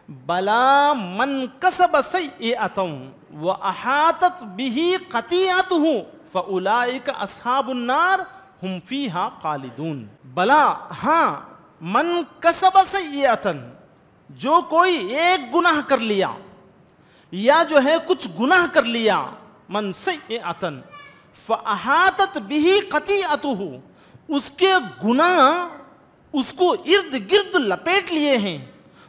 بلا من کسب سیئۃ واحاطت بہ خطیئتہ فاولئک اصحاب النار ہم فیہا خالدون. بلا ہاں، من کسب سیئۃ، جو کوئی ایک گناہ کر لیا یا جو ہے کچھ گناہ کر لیا، من سیئۃ فاحاطت بہ خطیئتہ، اس کے گناہ اس کو ارد گرد لپیٹ لیے ہیں،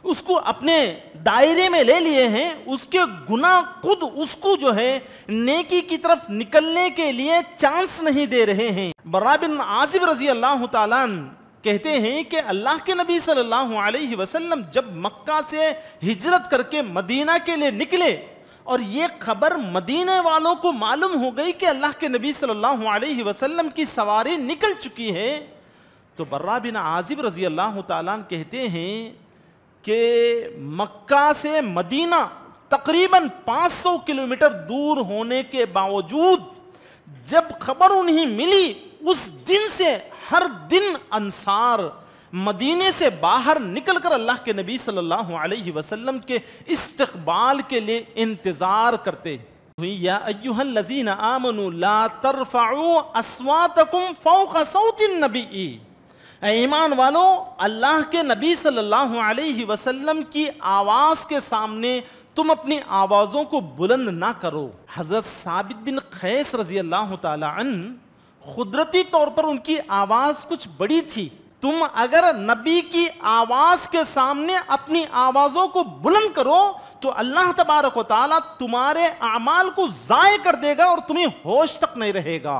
اس کو اپنے دائرے میں لے لیے ہیں، اس کے گناہ خود اس کو جو ہے نیکی کی طرف نکلنے کے لیے چانس نہیں دے رہے ہیں. برا بن عازب رضی اللہ تعالیٰ عنہ کہتے ہیں کہ اللہ کے نبی صلی اللہ علیہ وسلم جب مکہ سے ہجرت کر کے مدینہ کے لیے نکلے اور یہ خبر مدینہ والوں کو معلوم ہو گئی کہ اللہ کے نبی صلی اللہ علیہ وسلم کی سواری نکل چکی ہے، تو برا بن عازب رضی اللہ تعالیٰ عنہ کہتے ہیں کہ مکہ سے مدینہ تقریباً 500 کلومیٹر دور ہونے کے باوجود جب خبر انہیں ملی، اس دن سے ہر دن انصار مدینے سے باہر نکل کر اللہ کے نبی صلی اللہ علیہ وسلم کے استقبال کے لیے انتظار کرتے. یا ایھا الذین آمنوا لا ترفعوا اصواتکم فوق صوت النبی، اے ایمان والو، اللہ کے نبی صلی اللہ علیہ وسلم کی آواز کے سامنے تم اپنی آوازوں کو بلند نہ کرو. حضرت ثابت بن قیس رضی اللہ تعالی عنہ قدرتی طور پر ان کی آواز کچھ بڑی تھی. تم اگر نبی کی آواز کے سامنے اپنی آوازوں کو بلند کرو تو اللہ تبارک و تعالیٰ تمہارے اعمال کو ضائع کر دے گا اور تمہیں ہوش تک نہیں رہے گا.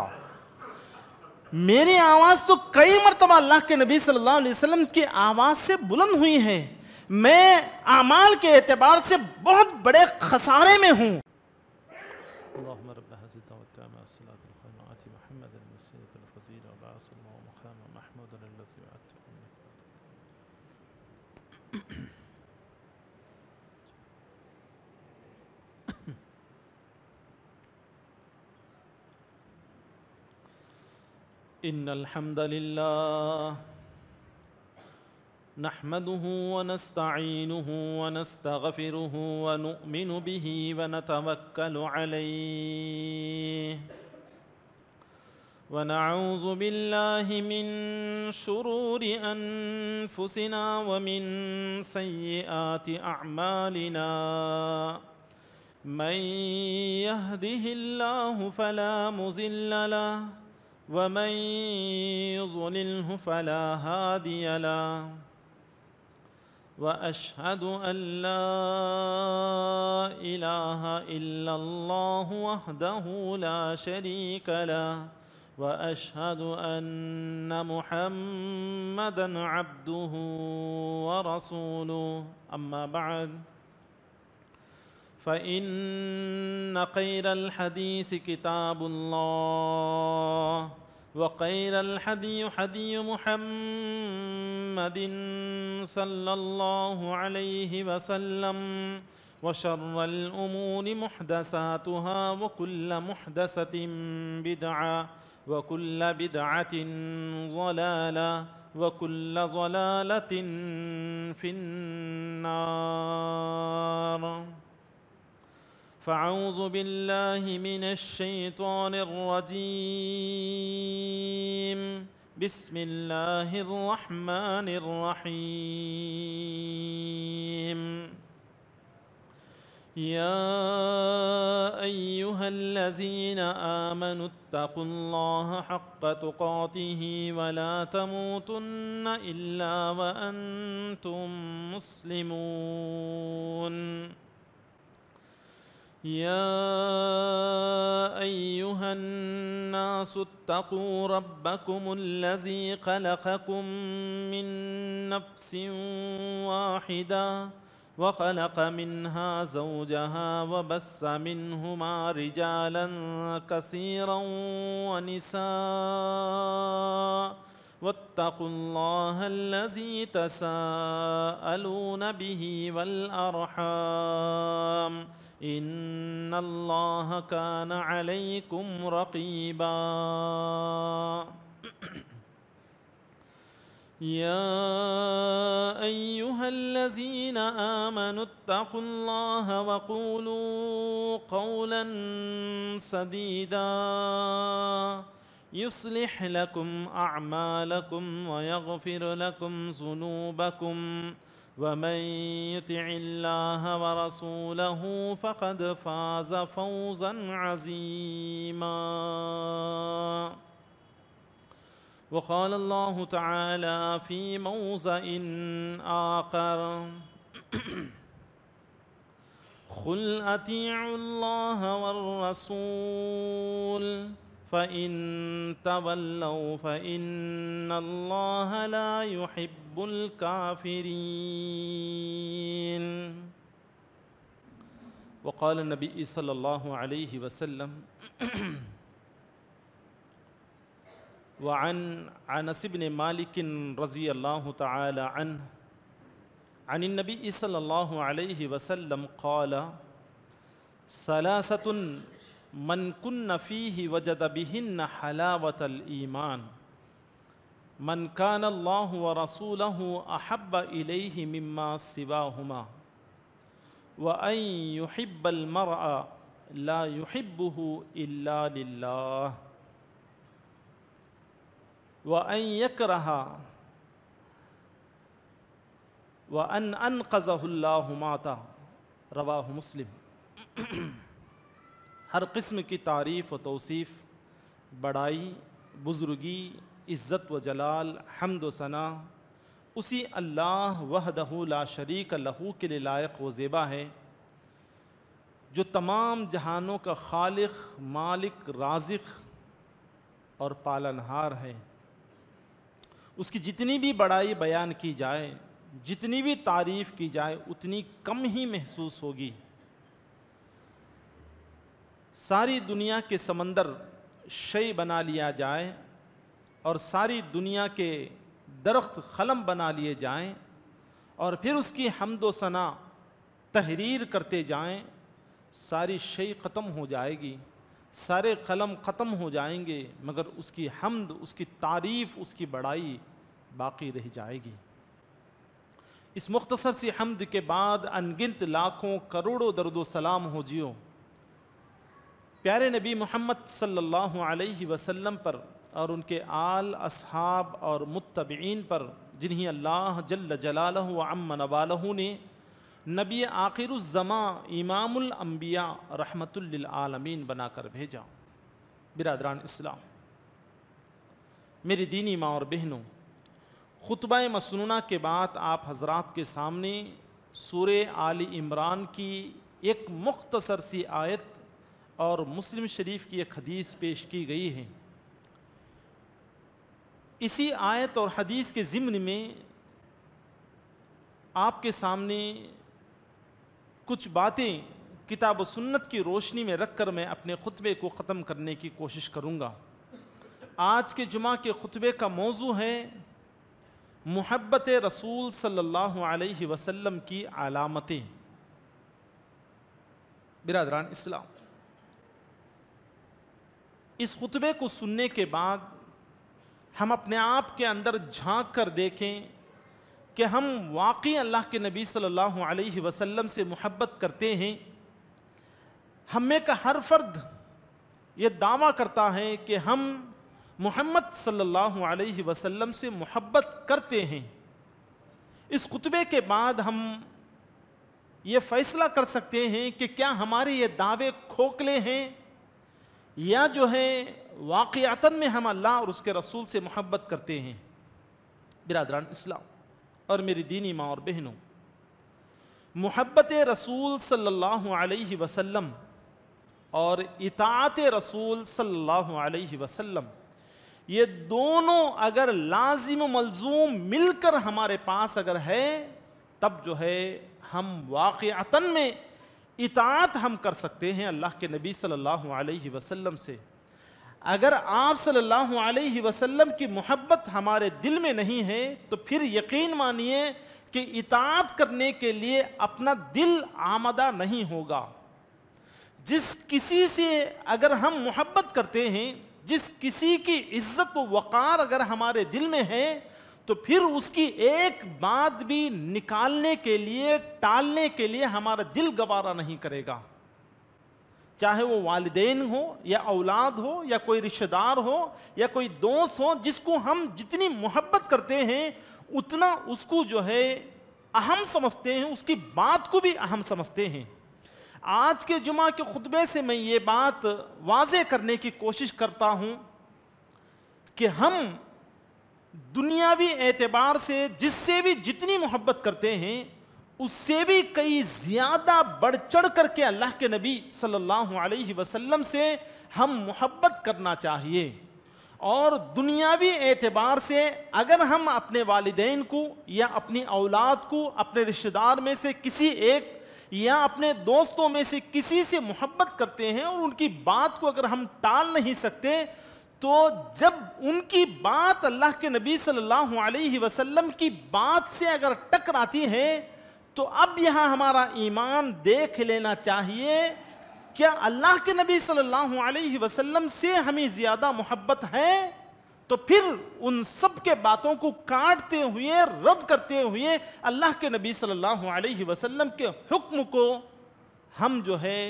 میری آواز تو کئی مرتبہ اللہ کے نبی صلی اللہ علیہ وسلم کی آواز سے بلند ہوئی ہے، میں اعمال کے اعتبار سے بہت بڑے خسارے میں ہوں. اللہم رب هذه الدعوة التامة والصلاة القائمة آت محمد الوسيلة الفضيلة وبعثه مقاما محمودا الذي وعدته إن الحمد لله نحمده ونستعينه ونستغفره ونؤمن به ونتوكل عليه ونعوذ بالله من شرور أنفسنا ومن سيئات أعمالنا من يهده الله فلا مضل له ومن يضلله فلا هادي له وأشهد أن لا إله إلا الله وحده لا شريك له وأشهد أن محمدًا عبده ورسوله أما بعد فإن خير الحديث كتاب الله وخير الهدي هدي محمد صلى الله عليه وسلم وشر الأمور محدثاتها وكل محدثة بدعة وكل بدعة ضلالة وكل ضلالة في النار. فأعوذ بالله من الشيطان الرجيم. بسم الله الرحمن الرحيم. يا أيها الذين آمنوا اتقوا الله حق تقاته ولا تموتن إلا وأنتم مسلمون. يا أيها الناس اتقوا ربكم الذي خلقكم من نفس واحدة وخلق منها زوجها وبث منهما رجالا كثيرا ونساء واتقوا الله الذي تساءلون به والأرحام إن الله كان عليكم رقيبا. يا أيها أيها الذين آمنوا اتقوا الله وقولوا قولا سديدا يصلح لكم أعمالكم ويغفر لكم ذنوبكم ومن يطع الله ورسوله فقد فاز فوزا عظيما. وقال الله تعالى في موضع آخر قل أطيعوا الله والرسول فإن تولوا فإن الله لا يحب الكافرين. وقال النبي صلى الله عليه وسلم وعن أنس بن مالك رضي الله تعالى عنه عن النبي صلى الله عليه وسلم قال ثلاثة من كن فيه وجد بهن حلاوة الإيمان من كان الله ورسوله أحب إليه مما سواهما وأن يحب المرء لا يحبه إلا لله وأن يكره وأن أنقذه الله ماتا. رواہ مسلم. ہر قسم کی تعریف و توصیف، بڑائی، بزرگی، عزت و جلال، حمد و ثنا اسی اللہ وحدہ لا شریک لہ کے لیے لائق و زیبا ہے، جو تمام جہانوں کا خالق، مالک، رازق اور پالنہار ہے. اس کی جتنی بھی بڑائی بیان کی جائے، جتنی بھی تعریف کی جائے اتنی کم ہی محسوس ہوگی. ساری دنیا کے سمندر شے بنا لیا جائے اور ساری دنیا کے درخت قلم بنا لیے جائیں اور پھر اس کی حمد و ثنا تحریر کرتے جائیں، ساری شے ختم ہو جائے گی، سارے قلم ختم ہو جائیں گے، مگر اس کی حمد، اس کی تعریف، اس کی بڑائی باقی رہ جائے گی. اس مختصر سی حمد کے بعد انگنت لاکھوں کروڑوں درود و سلام ہو جیو پیارے نبی محمد صلی اللہ علیہ وسلم پر اور ان کے آل، اصحاب اور متبعین پر، جنہیں اللہ جل جلالہ و عم نوالہ نے نبی آخر الزماں، امام الانبیاء، رحمت للعالمین بنا کر بھیجا. برادران اسلام، میری دینی ماں اور بہنوں، خطبہ مسنونہ کے بعد آپ حضرات کے سامنے سورہ آل عمران کی ایک مختصر سی آیت اور مسلم شریف کی ایک حدیث پیش کی گئی ہے. اسی آیت اور حدیث کے ضمن میں آپ کے سامنے کچھ باتیں کتاب و سنت کی روشنی میں رکھ کر میں اپنے خطبے کو ختم کرنے کی کوشش کروں گا. آج کے جمعہ کے خطبے کا موضوع ہے محبت رسول صلی اللہ علیہ وسلم کی علامتیں. برادران اسلام، اس خطبے کو سننے کے بعد ہم اپنے آپ کے اندر جھانک کر دیکھیں کہ ہم واقعی اللہ کے نبی صلی اللہ علیہ وسلم سے محبت کرتے ہیں. ہم میں کا ہر فرد یہ دعویٰ کرتا ہے کہ ہم محمد صلی اللہ علیہ وسلم سے محبت کرتے ہیں. اس خطبے کے بعد ہم یہ فیصلہ کر سکتے ہیں کہ کیا ہمارے یہ دعوے کھوکھلے ہیں یا جو ہے واقعتاً میں ہم اللہ اور اس کے رسول سے محبت کرتے ہیں. برادران اسلام اور میری دینی ماں اور بہنوں، محبت رسول صلی اللہ علیہ وسلم اور اطاعت رسول صلی اللہ علیہ وسلم، یہ دونوں اگر لازم و ملزوم مل کر ہمارے پاس اگر ہے تب جو ہے ہم واقعتاً میں اطاعت ہم کر سکتے ہیں اللہ کے نبی صلی اللہ علیہ وسلم سے. اگر آپ صلی اللہ علیہ وسلم کی محبت ہمارے دل میں نہیں ہے تو پھر یقین مانیے کہ اطاعت کرنے کے لیے اپنا دل آمادہ نہیں ہوگا. جس کسی سے اگر ہم محبت کرتے ہیں، جس کسی کی عزت و وقار اگر ہمارے دل میں ہے تو پھر اس کی ایک بات بھی نکالنے کے لیے، ٹالنے کے لیے ہمارا دل گوارا نہیں کرے گا، چاہے وہ والدین ہو یا اولاد ہو یا کوئی رشتہ دار ہو یا کوئی دوست ہو، جس کو ہم جتنی محبت کرتے ہیں اتنا اس کو جو ہے اہم سمجھتے ہیں، اس کی بات کو بھی اہم سمجھتے ہیں۔ آج کے جمعہ کے خطبے سے میں یہ بات واضح کرنے کی کوشش کرتا ہوں کہ ہم دنیاوی اعتبار سے جس سے بھی جتنی محبت کرتے ہیں اس سے بھی کئی زیادہ بڑھ چڑھ کر کے اللہ کے نبی صلی اللہ علیہ وسلم سے ہم محبت کرنا چاہیے۔ اور دنیاوی اعتبار سے اگر ہم اپنے والدین کو یا اپنی اولاد کو، اپنے رشتہ دار میں سے کسی ایک یا اپنے دوستوں میں سے کسی سے محبت کرتے ہیں اور ان کی بات کو اگر ہم ٹال نہیں سکتے، تو جب ان کی بات اللہ کے نبی صلی اللہ علیہ وسلم کی بات سے اگر ٹکراتی ہے تو اب یہاں ہمارا ایمان دیکھ لینا چاہیے، کیا اللہ کے نبی صلی اللہ علیہ وسلم سے ہمیں زیادہ محبت ہے؟ تو پھر ان سب کے باتوں کو کاٹتے ہوئے، رد کرتے ہوئے اللہ کے نبی صلی اللہ علیہ وسلم کے حکم کو ہم جو ہے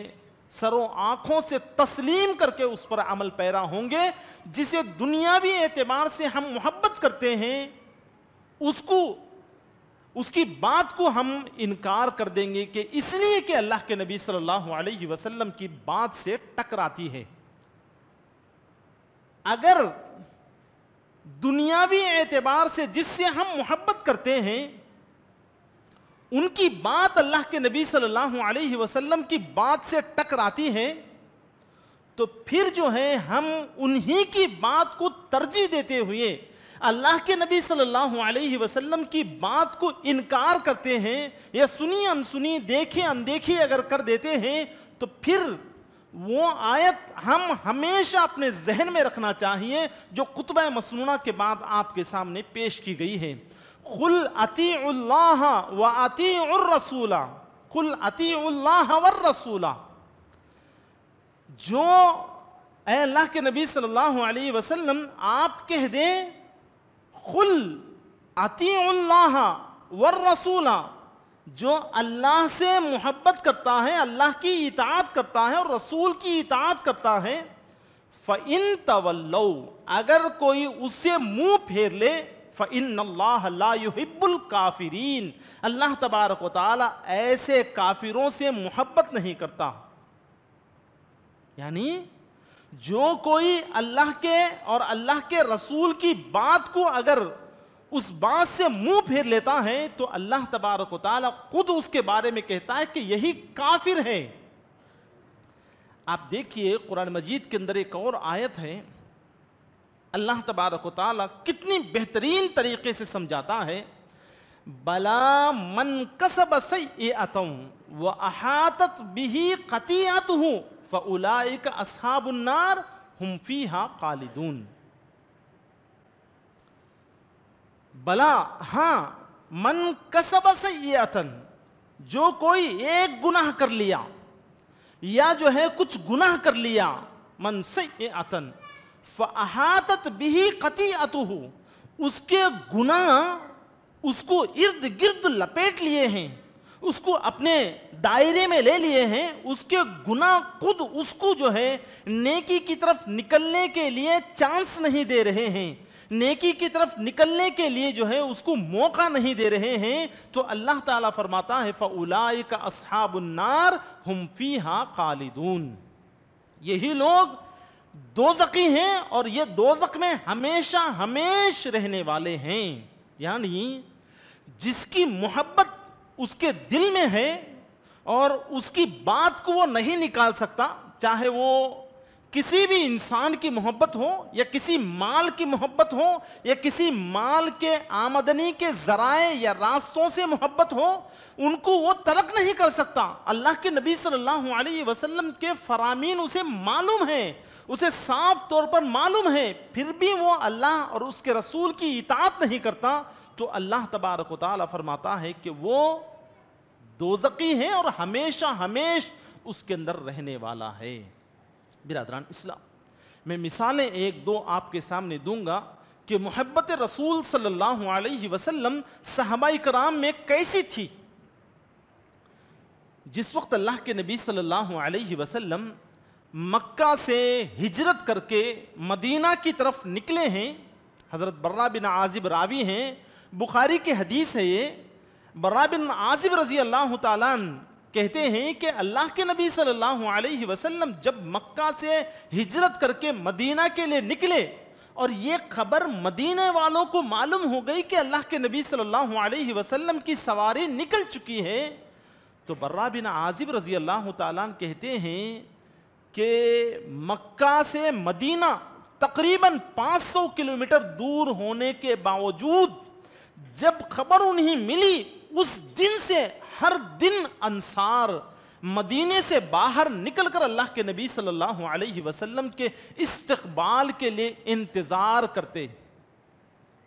سروں آنکھوں سے تسلیم کر کے اس پر عمل پیرا ہوں گے۔ جسے دنیاوی اعتبار سے ہم محبت کرتے ہیں اس کی بات کو ہم انکار کر دیں گے کہ اس لیے کہ اللہ کے نبی صلی اللہ علیہ وسلم کی بات سے ٹکراتی ہے۔ اگر دنیاوی اعتبار سے جس سے ہم محبت کرتے ہیں ان کی بات اللہ کے نبی صلی اللہ علیہ وسلم کی بات سے ٹکراتی ہے تو پھر جو ہے ہم انہی کی بات کو ترجیح دیتے ہوئے اللہ کے نبی صلی اللہ علیہ وسلم کی بات کو انکار کرتے ہیں یا سنی انسنی، دیکھے اندیکھی اگر کر دیتے ہیں، تو پھر وہ آیت ہم ہمیشہ اپنے ذہن میں رکھنا چاہیے جو خطبہ مسنونہ کے بعد آپ کے سامنے پیش کی گئی ہے۔ قُلْ أَطِيعُوا اللَّهَ وَأَطِيعُوا الرَّسُولَ، قُلْ أَطِيعُوا اللَّهَ وَالرَّسُولَ، جو اے اللہ کے نبی صلی اللہ علیہ وسلم آپ کہہ دیں قُلْ أَطِيعُوا اللَّهَ وَالرَّسُولَ، جو اللہ سے محبت کرتا ہے، اللہ کی اطاعت کرتا ہے اور رسول کی اطاعت کرتا ہے، فَإِن تَوَلَّوْا، اگر کوئی اس سے منہ پھیر لے، فَإِنَّ اللَّهَ لَا يُحِبُّ الْكَافِرِينَ، اللہ تبارک و تعالی ایسے کافروں سے محبت نہیں کرتا۔ یعنی جو کوئی اللہ کے اور اللہ کے رسول کی بات کو اگر اس بات سے منہ پھیر لیتا ہے تو اللہ تبارک و تعالی خود اس کے بارے میں کہتا ہے کہ یہی کافر ہے۔ آپ دیکھیے قرآن مجید کے اندر ایک اور آیت ہے، اللہ تبارک و تعالی کتنی بہترین طریقے سے سمجھاتا ہے، بلا من کسب سیئۃ واحاطت بہ خطیئتہ فاولئک اصحاب النار ہم فیہا خالدون۔ بلا، ہاں، من کسب سیئۃ، جو کوئی ایک گناہ کر لیا یا جو ہے کچھ گناہ کر لیا، من سیئۃ فاحاطت بہ خطیئتہ، اس کے گناہ اس کو ارد گرد لپیٹ لیے ہیں، اس کو اپنے دائرے میں لے لیے ہیں، اس کے گناہ خود اس کو جو ہے نیکی کی طرف نکلنے کے لیے چانس نہیں دے رہے ہیں، نیکی کی طرف نکلنے کے لیے جو ہے اس کو موقع نہیں دے رہے ہیں، تو اللہ تعالیٰ فرماتا ہے فَأُولَئِكَ أَصْحَابُ النَّارِ هُمْ فِيهَا خَالِدُونَ، یہی لوگ دوزخی ہیں اور یہ دوزخ میں ہمیشہ ہمیش رہنے والے ہیں۔ یعنی جس کی محبت اس کے دل میں ہے اور اس کی بات کو وہ نہیں نکال سکتا، چاہے وہ کسی بھی انسان کی محبت ہو یا کسی مال کی محبت ہو یا کسی مال کے آمدنی کے ذرائع یا راستوں سے محبت ہو، ان کو وہ ترک نہیں کر سکتا۔ اللہ کے نبی صلی اللہ علیہ وسلم کے فرامین اسے معلوم ہیں، اسے صاف طور پر معلوم ہے، پھر بھی وہ اللہ اور اس کے رسول کی اطاعت نہیں کرتا، تو اللہ تبارک و تعالی فرماتا ہے کہ وہ دوزخی ہیں اور ہمیشہ ہمیش اس کے اندر رہنے والا ہے۔ برادران اسلام، میں مثالیں ایک دو آپ کے سامنے دوں گا کہ محبت رسول صلی اللہ علیہ وسلم صحابہ کرام میں کیسی تھی۔ جس وقت اللہ کے نبی صلی اللہ علیہ وسلم مکہ سے ہجرت کر کے مدینہ کی طرف نکلے ہیں، حضرت برہ بن عازب راوی ہیں، بخاری کی حدیث ہے یہ، برہ بن عازب رضی اللہ تعالیٰ عنہ کہتے ہیں کہ اللہ کے نبی صلی اللہ علیہ وسلم جب مکہ سے ہجرت کر کے مدینہ کے لیے نکلے اور یہ خبر مدینہ والوں کو معلوم ہو گئی کہ اللہ کے نبی صلی اللہ علیہ وسلم کی سواری نکل چکی ہے، تو برہ بن عازب رضی اللہ تعالیٰ عنہ کہتے ہیں کہ مکہ سے مدینہ تقریباً 500 کلومیٹر دور ہونے کے باوجود جب خبر انہیں ملی، اس دن سے ہر دن انصار مدینے سے باہر نکل کر اللہ کے نبی صلی اللہ علیہ وسلم کے استقبال کے لیے انتظار کرتے۔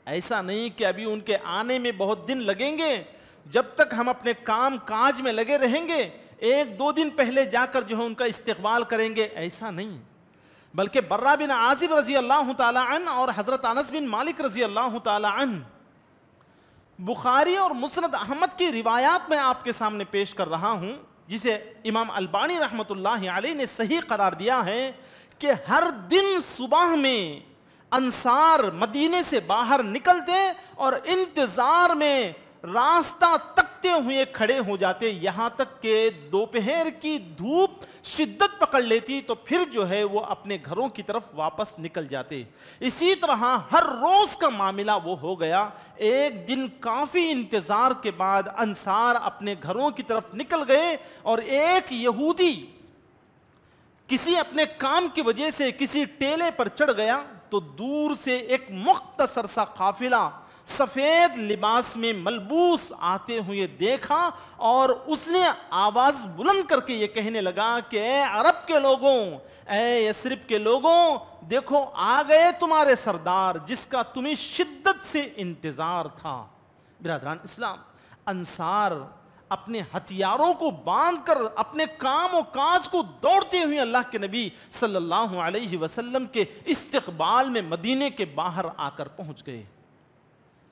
ایسا نہیں کہ ابھی ان کے آنے میں بہت دن لگیں گے، جب تک ہم اپنے کام کاج میں لگے رہیں گے 1-2 دن پہلے جا کر جو ہے ان کا استقبال کریں گے، ایسا نہیں، بلکہ برہ بن عازب رضی اللہ تعالی عنہ اور حضرت انس بن مالک رضی اللہ تعالی عنہ، بخاری اور مسند احمد کی روایات میں آپ کے سامنے پیش کر رہا ہوں، جسے امام البانی رحمۃ اللہ علیہ نے صحیح قرار دیا ہے کہ ہر دن صبح میں انصار مدینے سے باہر نکلتے اور انتظار میں راستہ تکتے ہوئے کھڑے ہو جاتے، یہاں تک کہ دوپہر کی دھوپ شدت پکڑ لیتی تو پھر جو ہے وہ اپنے گھروں کی طرف واپس نکل جاتے۔ اسی طرح ہر روز کا معاملہ وہ ہو گیا۔ ایک دن کافی انتظار کے بعد انصار اپنے گھروں کی طرف نکل گئے اور ایک یہودی کسی اپنے کام کی وجہ سے کسی ٹیلے پر چڑھ گیا تو دور سے ایک مختصر سا قافلہ سفید لباس میں ملبوس آتے ہوئے دیکھا اور اس نے آواز بلند کر کے یہ کہنے لگا کہ اے عرب کے لوگوں، اے یثرب کے لوگوں، دیکھو آ گئے تمہارے سردار جس کا تمہیں شدت سے انتظار تھا۔ برادران اسلام، انصار اپنے ہتھیاروں کو باندھ کر اپنے کام و کاج کو دوڑتے ہوئے اللہ کے نبی صلی اللہ علیہ وسلم کے استقبال میں مدینے کے باہر آ کر پہنچ گئے۔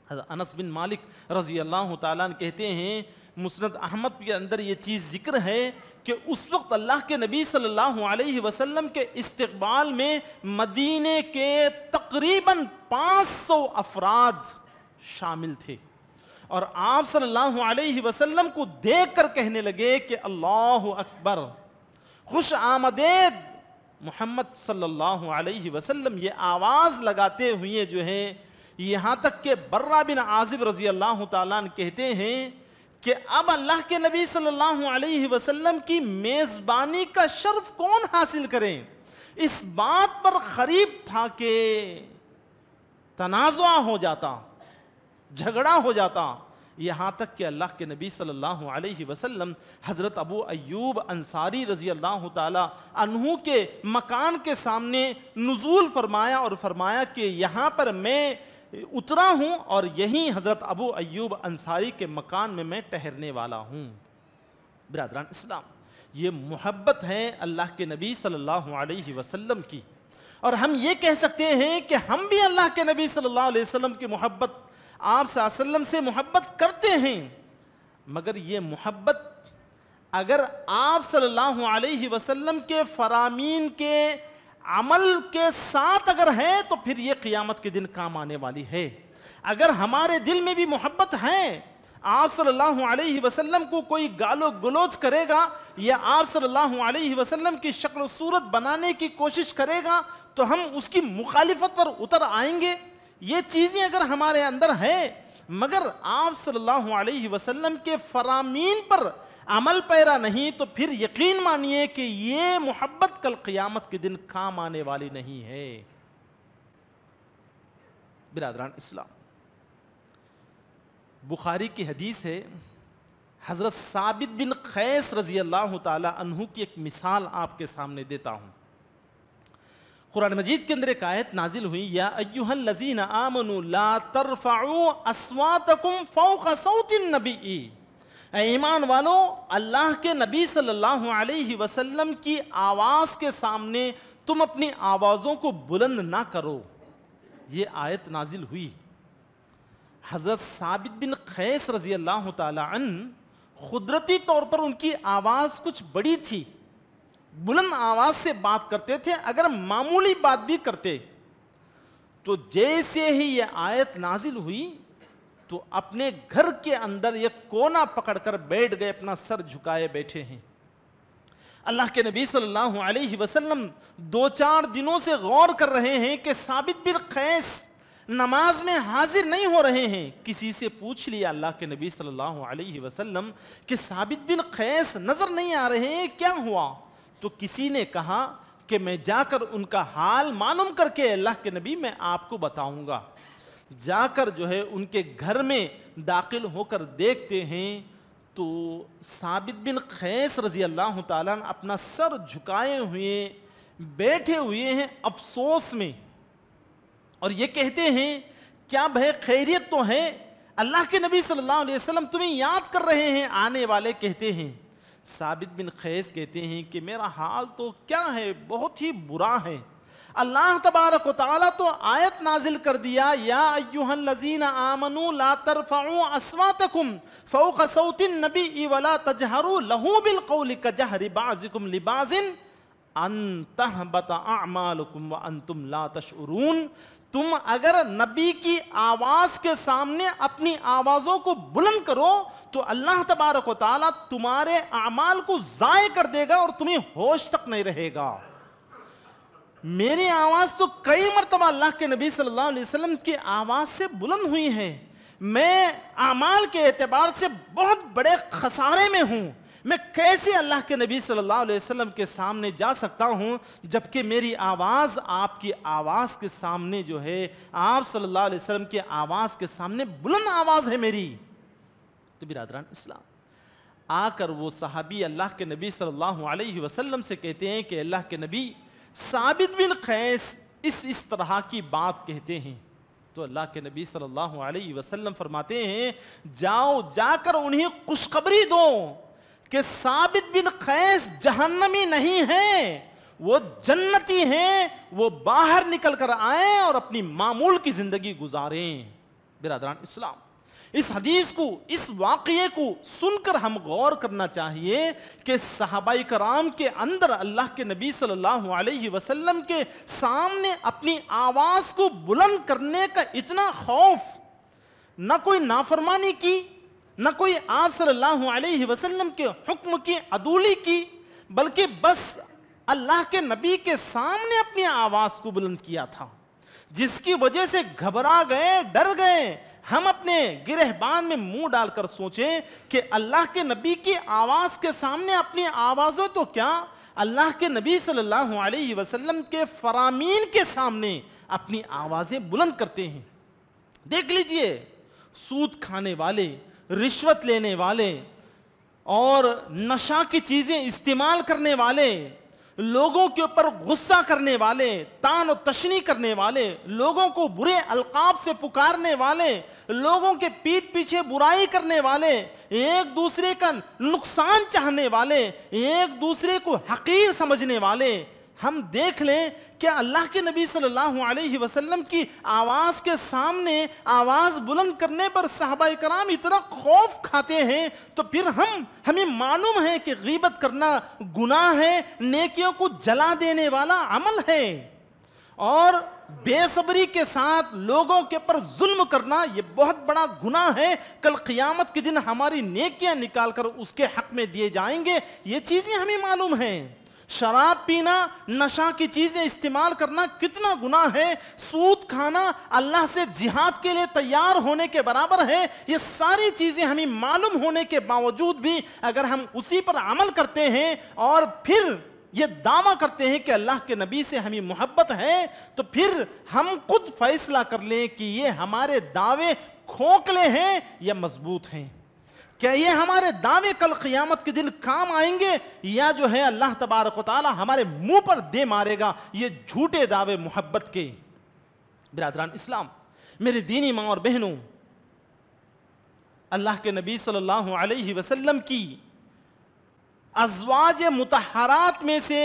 حضرت انس بن مالک رضی اللہ تعالیٰ عنہ کہتے ہیں، مسند احمد کے اندر یہ چیز ذکر ہے کہ اس وقت اللہ کے نبی صلی اللہ علیہ وسلم کے استقبال میں مدینے کے تقریباً 500 افراد شامل تھے، اور آپ صلی اللہ علیہ وسلم کو دیکھ کر کہنے لگے کہ اللہ اکبر، خوش آمدید محمد صلی اللہ علیہ وسلم، یہ آواز لگاتے ہوئے جو ہے یہاں تک کہ برہ بن عازب رضی اللہ تعالیٰ عنہ کہتے ہیں کہ اب اللہ کے نبی صلی اللہ علیہ وسلم کی میزبانی کا شرف کون حاصل کریں؟ اس بات پر قریب تھا کہ تنازع ہو جاتا، جھگڑا ہو جاتا، یہاں تک کہ اللہ کے نبی صلی اللہ علیہ وسلم حضرت ابو ایوب انصاری رضی اللہ تعالی عنہ کے مکان کے سامنے نزول فرمایا اور فرمایا کہ یہاں پر میں اترا ہوں اور یہیں حضرت ابو ایوب انصاری کے مکان میں میں ٹھہرنے والا ہوں۔ برادران اسلام، یہ محبت ہے اللہ کے نبی صلی اللہ علیہ وسلم کی، اور ہم یہ کہہ سکتے ہیں کہ ہم بھی اللہ کے نبی صلی اللہ علیہ وسلم کی محبت، آپ صلی اللہ علیہ وسلم سے محبت کرتے ہیں، مگر یہ محبت اگر آپ صلی اللہ علیہ وسلم کے فرامین کے عمل کے ساتھ اگر ہے تو پھر یہ قیامت کے دن کام آنے والی ہے۔ اگر ہمارے دل میں بھی محبت ہے، آپ صلی اللہ علیہ وسلم کو کوئی گال و گلوچ کرے گا یا آپ صلی اللہ علیہ وسلم کی شکل و صورت بنانے کی کوشش کرے گا تو ہم اس کی مخالفت پر اتر آئیں گے۔ یہ چیزیں اگر ہمارے اندر ہے، مگر آپ صلی اللہ علیہ وسلم کے فرامین پر عمل پیرا نہیں تو پھر یقین مانیے کہ یہ محبت کل قیامت کے دن کام آنے والی نہیں ہے۔ برادران اسلام، بخاری کی حدیث ہے، حضرت ثابت بن قیس رضی اللہ تعالی عنہ کی ایک مثال آپ کے سامنے دیتا ہوں۔ قرآن مجید کے اندر ایک آیت نازل ہوئی، یا ایھا الذین آمنوا لا ترفعوا اصواتکم فوق صوت النبی، اے ایمان والو، اللہ کے نبی صلی اللہ علیہ وسلم کی آواز کے سامنے تم اپنی آوازوں کو بلند نہ کرو۔ یہ آیت نازل ہوئی. حضرت ثابت بن قیس رضی اللہ تعالی عنہ قدرتی طور پر ان کی آواز کچھ بڑی تھی, بلند آواز سے بات کرتے تھے. اگر معمولی بات بھی کرتے تو جیسے ہی یہ آیت نازل ہوئی تو اپنے گھر کے اندر یہ کونا پکڑ کر بیٹھ گئے, اپنا سر جھکائے بیٹھے ہیں. اللہ کے نبی صلی اللہ علیہ وسلم 2-4 دنوں سے غور کر رہے ہیں کہ ثابت بن قیس نماز میں حاضر نہیں ہو رہے ہیں. کسی سے پوچھ لیا اللہ کے نبی صلی اللہ علیہ وسلم کہ ثابت بن قیس نظر نہیں آ رہے ہیں, کیا ہوا؟ تو کسی نے کہا کہ میں جا کر ان کا حال معلوم کر کے اللہ کے نبی میں آپ کو بتاؤں گا. جا کر جو ہے ان کے گھر میں داخل ہو کر دیکھتے ہیں تو ثابت بن قیس رضی اللہ تعالیٰ عنہ اپنا سر جھکائے ہوئے بیٹھے ہوئے ہیں افسوس میں, اور یہ کہتے ہیں کیا بھائی خیریت تو ہے؟ اللہ کے نبی صلی اللہ علیہ وسلم تمہیں یاد کر رہے ہیں. آنے والے کہتے ہیں, ثابت بن قیس کہتے ہیں کہ میرا حال تو کیا ہے, بہت ہی برا ہے. اللہ تبارک و تعالیٰ تو آیت نازل کر دیا, یا ایھا الذین آمنوا لا ترفعوا اصواتکم فوق صوت النبی ولا تجہروا لہ بالقول کجہر بعضکم لبعض ان تہبط اعمالکم وانتم لا تشعرون. تم اگر نبی کی آواز کے سامنے اپنی آوازوں کو بلند کرو تو اللہ تبارک و تعالیٰ تمہارے اعمال کو ضائع کر دے گا اور تمہیں ہوش تک نہیں رہے گا. میری آواز تو کئی مرتبہ اللہ کے نبی صلی اللہ علیہ وسلم کی آواز سے بلند ہوئی ہے. میں اعمال کے اعتبار سے بہت بڑے خسارے میں ہوں. میں کیسے اللہ کے نبی صلی اللہ علیہ وسلم کے سامنے جا سکتا ہوں جبکہ میری آواز آپ کی آواز کے سامنے جو ہے, آپ صلی اللہ علیہ وسلم کی آواز کے سامنے بلند آواز ہے میری. تو برادران اسلام, آ کر وہ صحابی اللہ کے نبی صلی اللہ علیہ وسلم سے کہتے ہیں کہ اللہ کے نبی, ثابت بن قیس اس طرح کی بات کہتے ہیں. تو اللہ کے نبی صلی اللہ علیہ وسلم فرماتے ہیں, جاؤ جا کر انہیں خوشخبری دو کہ ثابت بن قیس جہنمی نہیں ہیں, وہ جنتی ہیں. وہ باہر نکل کر آئیں اور اپنی معمول کی زندگی گزاریں. برادران اسلام, اس حدیث کو, اس واقعے کو سن کر ہم غور کرنا چاہیے کہ صحابہ کرام کے اندر اللہ کے نبی صلی اللہ علیہ وسلم کے سامنے اپنی آواز کو بلند کرنے کا اتنا خوف, نہ کوئی نافرمانی کی, نہ کوئی آپ صلی اللہ علیہ وسلم کے حکم کی عدولی کی, بلکہ بس اللہ کے نبی کے سامنے اپنی آواز کو بلند کیا تھا, جس کی وجہ سے گھبرا گئے, ڈر گئے. ہم اپنے گرہبان میں منہ ڈال کر سوچیں کہ اللہ کے نبی کی آواز کے سامنے اپنی آوازیں تو کیا, اللہ کے نبی صلی اللہ علیہ وسلم کے فرامین کے سامنے اپنی آوازیں بلند کرتے ہیں. دیکھ لیجئے, سود کھانے والے, رشوت لینے والے اور نشہ کی چیزیں استعمال کرنے والے, لوگوں کے اوپر غصہ کرنے والے, طعن و تشنیع کرنے والے, لوگوں کو برے القاب سے پکارنے والے, لوگوں کے پیٹھ پیچھے برائی کرنے والے, ایک دوسرے کا نقصان چاہنے والے, ایک دوسرے کو حقیر سمجھنے والے, ہم دیکھ لیں کہ اللہ کے نبی صلی اللہ علیہ وسلم کی آواز کے سامنے آواز بلند کرنے پر صحابہ کرام اتنا خوف کھاتے ہیں. تو پھر ہمیں معلوم ہے کہ غیبت کرنا گناہ ہے, نیکیوں کو جلا دینے والا عمل ہے, اور بے صبری کے ساتھ لوگوں کے پر ظلم کرنا یہ بہت بڑا گناہ ہے. کل قیامت کے دن ہماری نیکیاں نکال کر اس کے حق میں دیے جائیں گے. یہ چیزیں ہمیں معلوم ہیں. شراب پینا, نشہ کی چیزیں استعمال کرنا کتنا گناہ ہے, سود کھانا اللہ سے جہاد کے لیے تیار ہونے کے برابر ہے. یہ ساری چیزیں ہمیں معلوم ہونے کے باوجود بھی اگر ہم اسی پر عمل کرتے ہیں اور پھر یہ دعویٰ کرتے ہیں کہ اللہ کے نبی سے ہمیں محبت ہے, تو پھر ہم خود فیصلہ کر لیں کہ یہ ہمارے دعوے کھوکھلے ہیں یا مضبوط ہیں. کیا یہ ہمارے دعوے کل قیامت کے دن کام آئیں گے, یا جو ہے اللہ تبارک و تعالی ہمارے منہ پر دے مارے گا یہ جھوٹے دعوے محبت کے. برادران اسلام, میرے دینی ماں اور بہنوں, اللہ کے نبی صلی اللہ علیہ وسلم کی ازواج مطہرات میں سے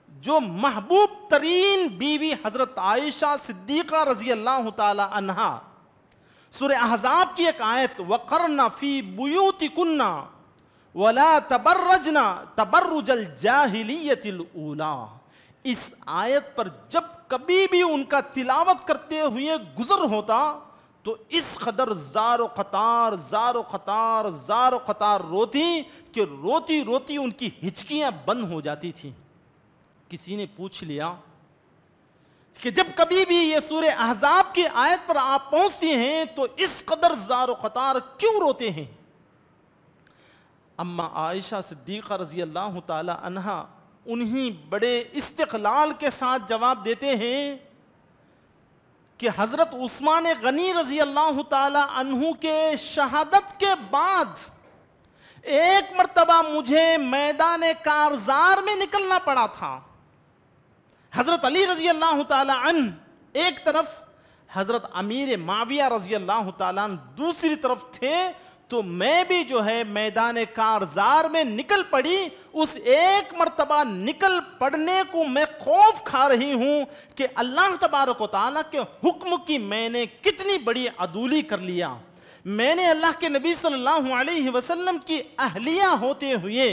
جو محبوب ترین بیوی حضرت عائشہ صدیقہ رضی اللہ تعالی عنہا، سورہ احزاب کی ایک آیت وَقَرْنَ فِي بُيُوتِكُنَّ وَلَا تَبَرَّجْنَ تَبَرُّجَ الْجَاهِلِيَّةِ الْأُولَى، اس آیت پر جب کبھی بھی ان کا تلاوت کرتے ہوئے گزر ہوتا تو اس قدر زار و قطار روتی کہ روتی روتی ان کی ہچکیاں بند ہو جاتی تھیں۔ کسی نے پوچھ لیا کہ جب کبھی بھی یہ سورہ احزاب کی آیت پر آپ پہنچتے ہیں تو اس قدر زار و قطار کیوں روتے ہیں؟ اما عائشہ صدیقہ رضی اللہ تعالی عنہا انہی بڑے استقلال کے ساتھ جواب دیتے ہیں کہ حضرت عثمان غنی رضی اللہ تعالی عنہ کے شہادت کے بعد ایک مرتبہ مجھے میدان کارزار میں نکلنا پڑا تھا۔ حضرت علی رضی اللہ تعالی عنہ ایک طرف، حضرت امیر معاویہ رضی اللہ تعالیٰ عنہ دوسری طرف تھے، تو میں بھی جو ہے میدان کارزار میں نکل پڑی۔ اس ایک مرتبہ نکل پڑنے کو میں خوف کھا رہی ہوں کہ اللہ تبارک و تعالیٰ کے حکم کی میں نے کتنی بڑی عدولی کر لیا۔ میں نے اللہ کے نبی صلی اللہ علیہ وسلم کی اہلیہ ہوتے ہوئے،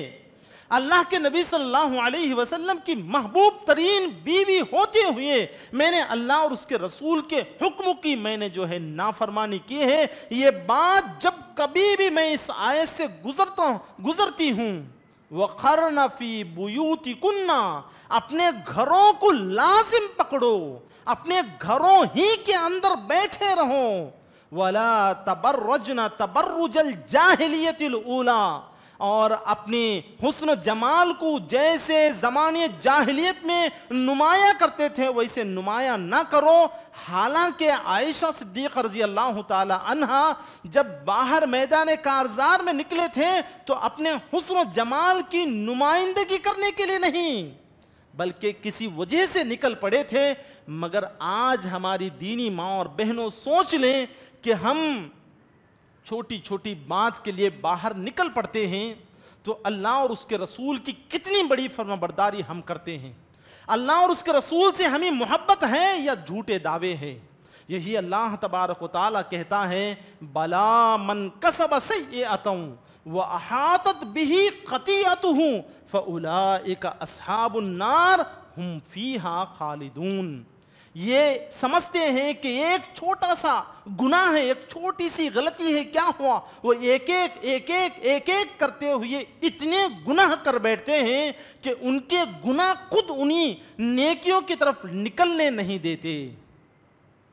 اللہ کے نبی صلی اللہ علیہ وسلم کی محبوب ترین بیوی ہوتے ہوئے میں نے اللہ اور اس کے رسول کے حکم کی میں نے جو ہے نافرمانی کی ہے۔ یہ بات جب کبھی بھی میں اس آیت سے گزرتی ہوں، وَقَرْنَ فِي بُيُوتِكُنَّ، اپنے گھروں کو لازم پکڑو، اپنے گھروں ہی کے اندر بیٹھے رہو، وَلَا تَبَرَّجْنَ تَبَرُّجَ الْجَاهِلِيَّةِ الْأُولَى، اور اپنی حسن و جمال کو جیسے زمانے جاہلیت میں نمایاں کرتے تھے ویسے نمایاں نہ کرو۔ حالانکہ عائشہ صدیقہ رضی اللہ تعالی عنہا جب باہر میدان کارزار میں نکلے تھے تو اپنے حسن و جمال کی نمائندگی کرنے کے لیے نہیں بلکہ کسی وجہ سے نکل پڑے تھے۔ مگر آج ہماری دینی ماں اور بہنوں سوچ لیں کہ ہم چھوٹی چھوٹی بات کے لیے باہر نکل پڑتے ہیں تو اللہ اور اس کے رسول کی کتنی بڑی فرمانبرداری ہم کرتے ہیں۔ اللہ اور اس کے رسول سے ہمیں محبت ہے یا جھوٹے دعوے ہیں؟ یہی اللہ تبارک و تعالیٰ کہتا ہے بلا من کسب سیئۃ واحاطت بہ خطیئتہ فاولئک اصحاب النار ہم فیہا خالدون۔ یہ سمجھتے ہیں کہ ایک چھوٹا سا گناہ ہے، ایک چھوٹی سی غلطی ہے، کیا ہوا؟ وہ ایک ایک کرتے ہوئے اتنے گناہ کر بیٹھتے ہیں کہ ان کے گناہ خود انہی نیکیوں کی طرف نکلنے نہیں دیتے،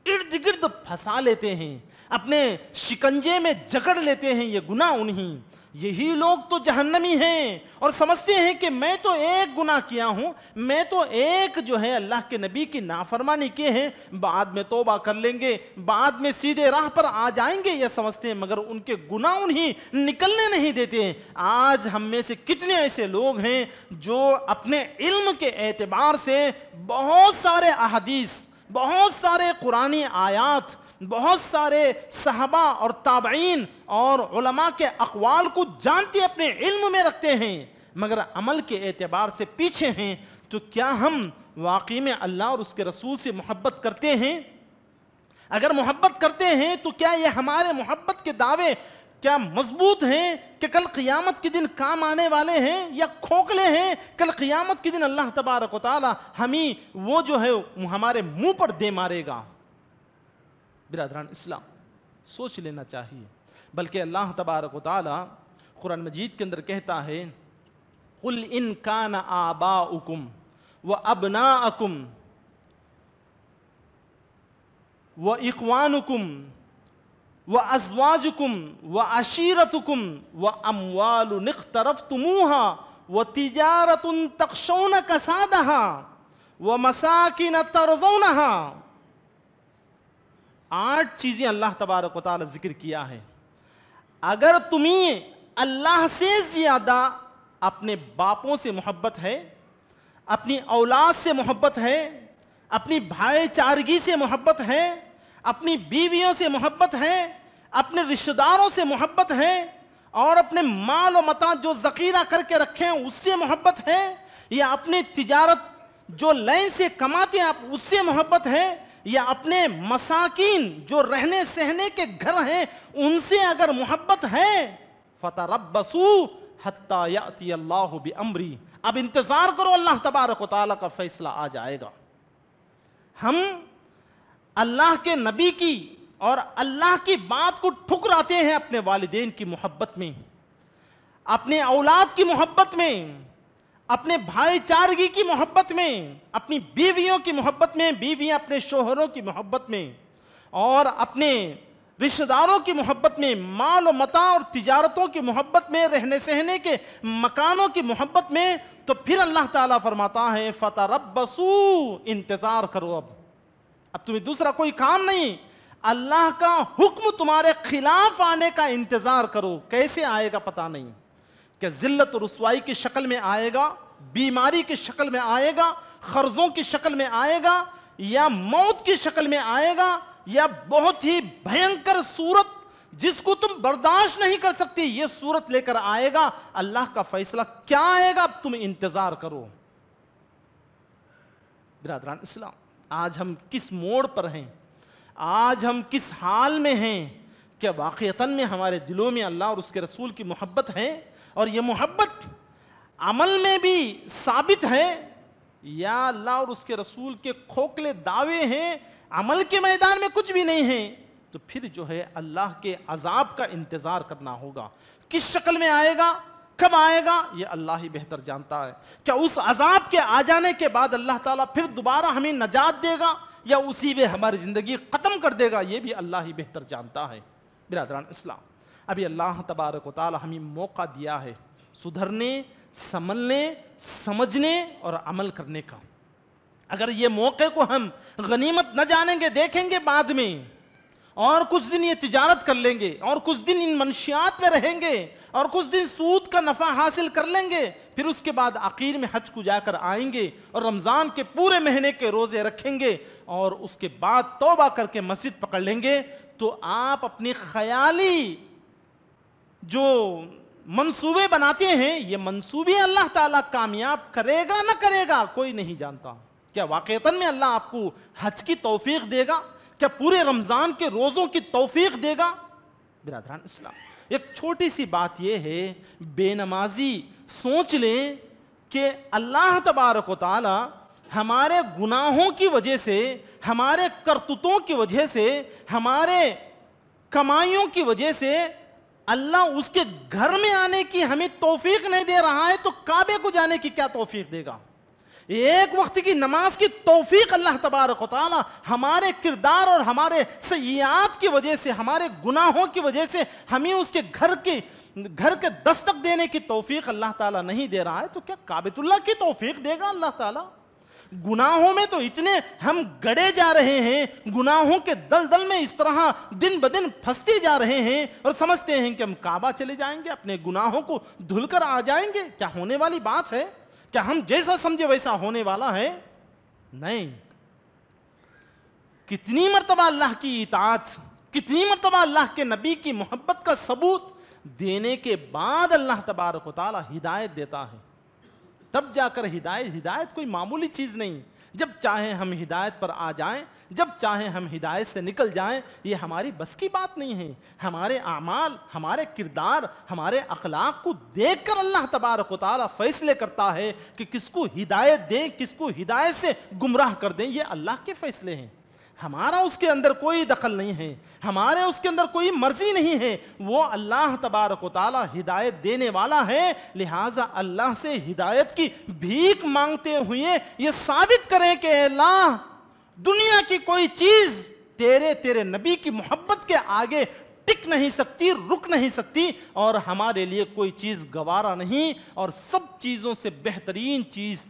ارد گرد پھنسا لیتے ہیں، اپنے شکنجے میں جکڑ لیتے ہیں یہ گناہ انہی۔ یہی لوگ تو جہنمی ہیں اور سمجھتے ہیں کہ میں تو ایک گناہ کیا ہوں، میں تو ایک جو ہے اللہ کے نبی کی نافرمانی کی ہے، بعد میں توبہ کر لیں گے، بعد میں سیدھے راہ پر آ جائیں گے، یہ سمجھتے ہیں، مگر ان کے گناہ انہی نکلنے نہیں دیتے ہیں۔ آج ہم میں سے کتنے ایسے لوگ ہیں جو اپنے علم کے اعتبار سے بہت سارے احادیث، بہت سارے قرآنی آیات، بہت سارے صحابہ اور تابعین اور علماء کے اقوال کو جانتے اپنے علم میں رکھتے ہیں مگر عمل کے اعتبار سے پیچھے ہیں۔ تو کیا ہم واقعی میں اللہ اور اس کے رسول سے محبت کرتے ہیں؟ اگر محبت کرتے ہیں تو کیا یہ ہمارے محبت کے دعوے کیا مضبوط ہیں کہ کل قیامت کے دن کام آنے والے ہیں یا کھوکھلے ہیں؟ کل قیامت کے دن اللہ تبارک و تعالی ہمیں وہ جو ہے ہمارے منہ پر دے مارے گا۔ برادران اسلام سوچ لینا چاہیے، بلکہ اللہ تبارک و تعالی قرآن مجید کے اندر کہتا ہے قُلْ إِنْ كَانَ آبَاؤُكُمْ وَأَبْنَاءَكُمْ وَإِخْوَانُكُمْ وَأَزْوَاجُكُمْ وَعَشِيرَتُكُمْ وَأَمْوَالٌ اقْتَرَفْتُمُوهَا وَتِجَارَةٌ تَخْشَوْنَ كَسَادَهَا وَمَسَاكِنَ تَرْضَوْنَهَا۔ 8 چیزیں اللہ تبارک و تعالی ذکر کیا ہے۔ اگر تمہیں اللہ سے زیادہ اپنے باپوں سے محبت ہے، اپنی اولاد سے محبت ہے، اپنی بھائی چارگی سے محبت ہے، اپنی بیویوں سے محبت ہے، اپنے رشتہ داروں سے محبت ہے اور اپنے مال و متاع جو ذخیرہ کر کے رکھیں اس سے محبت ہے، یا اپنی تجارت جو لین سے کماتے ہیں آپ اس سے محبت ہے، یا اپنے مساکین جو رہنے سہنے کے گھر ہیں ان سے اگر محبت ہے، فَتَرَبَّصُوا حَتَّى يَأْتِيَ اللَّهُ بِأَمْرِهِ، اب انتظار کرو، اللہ تبارک و تعالیٰ کا فیصلہ آ جائے گا۔ ہم اللہ کے نبی کی اور اللہ کی بات کو ٹھکراتے ہیں اپنے والدین کی محبت میں، اپنے اولاد کی محبت میں، اپنے بھائی چارگی کی محبت میں، اپنی بیویوں کی محبت میں، بیویاں اپنے شوہروں کی محبت میں، اور اپنے رشتہ داروں کی محبت میں، مال و متاع اور تجارتوں کی محبت میں، رہنے سہنے کے مکانوں کی محبت میں، تو پھر اللہ تعالیٰ فرماتا ہے فَتَرَبَّصُوا، انتظار کرو، اب تمہیں دوسرا کوئی کام نہیں، اللہ کا حکم تمہارے خلاف آنے کا انتظار کرو۔ کیسے آئے گا پتہ نہیں، کہ ذلت و رسوائی کی شکل میں آئے گا، بیماری کی شکل میں آئے گا، قرضوں کی شکل میں آئے گا، یا موت کی شکل میں آئے گا، یا بہت ہی بھینکر صورت جس کو تم برداشت نہیں کر سکتی یہ صورت لے کر آئے گا۔ اللہ کا فیصلہ کیا آئے گا، اب تم انتظار کرو۔ برادران اسلام، آج ہم کس موڑ پر ہیں، آج ہم کس حال میں ہیں، کہ واقعتاً میں ہمارے دلوں میں اللہ اور اس کے رسول کی محبت ہے، اور یہ محبت عمل میں بھی ثابت ہے، یا اللہ اور اس کے رسول کے کھوکھلے دعوے ہیں، عمل کے میدان میں کچھ بھی نہیں ہے، تو پھر جو ہے اللہ کے عذاب کا انتظار کرنا ہوگا۔ کس شکل میں آئے گا، کب آئے گا، یہ اللہ ہی بہتر جانتا ہے۔ کیا اس عذاب کے آ جانے کے بعد اللہ تعالیٰ پھر دوبارہ ہمیں نجات دے گا، یا اسی میں ہماری زندگی ختم کر دے گا، یہ بھی اللہ ہی بہتر جانتا ہے۔ برادران اسلام، ابھی اللہ تبارک و تعالیٰ ہمیں موقع دیا ہے سدھرنے، سنبھلنے، سمجھنے اور عمل کرنے کا۔ اگر یہ موقع کو ہم غنیمت نہ جانیں گے، دیکھیں گے بعد میں، اور کچھ دن یہ تجارت کر لیں گے، اور کچھ دن ان منشیات میں رہیں گے، اور کچھ دن سود کا نفع حاصل کر لیں گے، پھر اس کے بعد آخر میں حج کو جا کر آئیں گے، اور رمضان کے پورے مہینے کے روزے رکھیں گے، اور اس کے بعد توبہ کر کے مسجد پکڑ لیں گے، تو آپ اپنی خیالی جو منصوبے بناتے ہیں، یہ منصوبے اللہ تعالیٰ کامیاب کرے گا نہ کرے گا کوئی نہیں جانتا۔ کیا واقعتاً میں اللہ آپ کو حج کی توفیق دے گا؟ کیا پورے رمضان کے روزوں کی توفیق دے گا؟ برادران اسلام، ایک چھوٹی سی بات یہ ہے، بے نمازی سوچ لیں کہ اللہ تبارک و تعالی ہمارے گناہوں کی وجہ سے، ہمارے کرتوتوں کی وجہ سے، ہمارے کمائیوں کی وجہ سے اللہ اس کے گھر میں آنے کی ہمیں توفیق نہیں دے رہا ہے، تو کعبے کو جانے کی کیا توفیق دے گا؟ ایک وقت کی نماز کی توفیق اللہ تبارک و تعالی ہمارے کردار اور ہمارے سیئات کی وجہ سے، ہمارے گناہوں کی وجہ سے ہمیں اس کے گھر کے دستک دینے کی توفیق اللہ تعالیٰ نہیں دے رہا ہے، تو کیا کعبۃ اللہ کی توفیق دے گا اللہ تعالیٰ؟ گناہوں میں تو اتنے ہم گڑے جا رہے ہیں، گناہوں کے دلدل میں اس طرح دن بدن پھنستے جا رہے ہیں، اور سمجھتے ہیں کہ ہم کعبہ چلے جائیں گے، اپنے گناہوں کو دھل کر آ جائیں گے۔ کیا ہونے والی بات ہے؟ کیا ہم جیسا سمجھے ویسا ہونے والا ہے؟ نہیں۔ کتنی مرتبہ اللہ کی اطاعت، کتنی مرتبہ اللہ کے نبی کی محبت کا ثبوت دینے کے بعد اللہ تبارک و تعالی ہدایت دیتا ہے، تب جا کر ہدایت کوئی معمولی چیز نہیں۔ جب چاہیں ہم ہدایت پر آ جائیں، جب چاہیں ہم ہدایت سے نکل جائیں، یہ ہماری بس کی بات نہیں ہے۔ ہمارے اعمال، ہمارے کردار، ہمارے اخلاق کو دیکھ کر اللہ تبارک و تعالیٰ فیصلے کرتا ہے کہ کس کو ہدایت دیں، کس کو ہدایت سے گمراہ کر دیں، یہ اللہ کے فیصلے ہیں۔ ہمارا اس کے اندر کوئی دخل نہیں ہے، ہمارے اس کے اندر کوئی مرضی نہیں ہے، وہ اللہ تبارک و تعالی ہدایت دینے والا ہے۔ لہٰذا اللہ سے ہدایت کی بھیک مانگتے ہوئے یہ ثابت کریں کہ اے اللہ، دنیا کی کوئی چیز تیرے نبی کی محبت کے آگے ٹک نہیں سکتی، رک نہیں سکتی، اور ہمارے لیے کوئی چیز گوارا نہیں، اور سب چیزوں سے بہترین چیز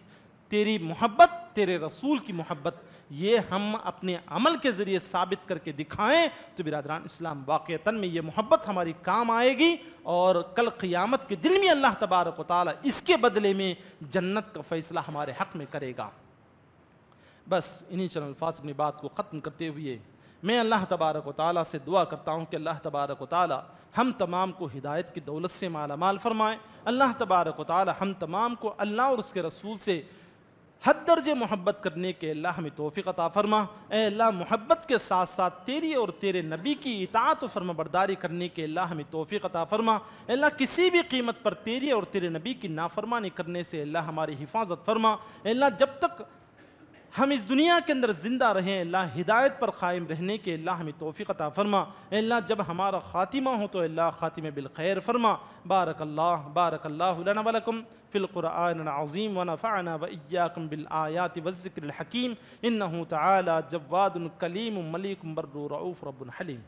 تیری محبت، تیرے رسول کی محبت، یہ ہم اپنے عمل کے ذریعے ثابت کر کے دکھائیں تو برادران اسلام واقعتاً میں یہ محبت ہماری کام آئے گی، اور کل قیامت کے دن میں اللہ تبارک و تعالی اس کے بدلے میں جنت کا فیصلہ ہمارے حق میں کرے گا۔ بس انہی چند الفاظ اپنی بات کو ختم کرتے ہوئے میں اللہ تبارک و تعالیٰ سے دعا کرتا ہوں کہ اللہ تبارک و تعالیٰ ہم تمام کو ہدایت کی دولت سے مالا مال فرمائے۔ اللہ تبارک و تعالیٰ ہم تمام کو اللہ اور اس کے رسول سے حد درجے محبت کرنے کے اللہ ہمیں توفیق عطا فرما۔ اے اللہ محبت کے ساتھ ساتھ تیری اور تیرے نبی کی اطاعت و فرما برداری کرنے کے اللہ ہمیں توفیق عطا فرما۔ اے اللہ کسی بھی قیمت پر تیری اور تیرے نبی کی نافرمانی کرنے سے اللہ ہماری حفاظت فرما۔ اے اللہ جب تک ہم اس دنیا کے اندر زندہ رہیں اللہ ہدایت پر قائم رہنے کے اللہ ہمیں توفیق عطا فرما۔ اے اللہ جب ہمارا خاتمہ ہو تو اللہ خاتمہ بالخیر فرما۔ بارک اللہ لنا ولکم فی القرآن العظیم ونفعنا وإیاکم بالآیات والذکر الحکیم انہ تعالی جواد کلیم ملیک بر رؤوف رب حلیم۔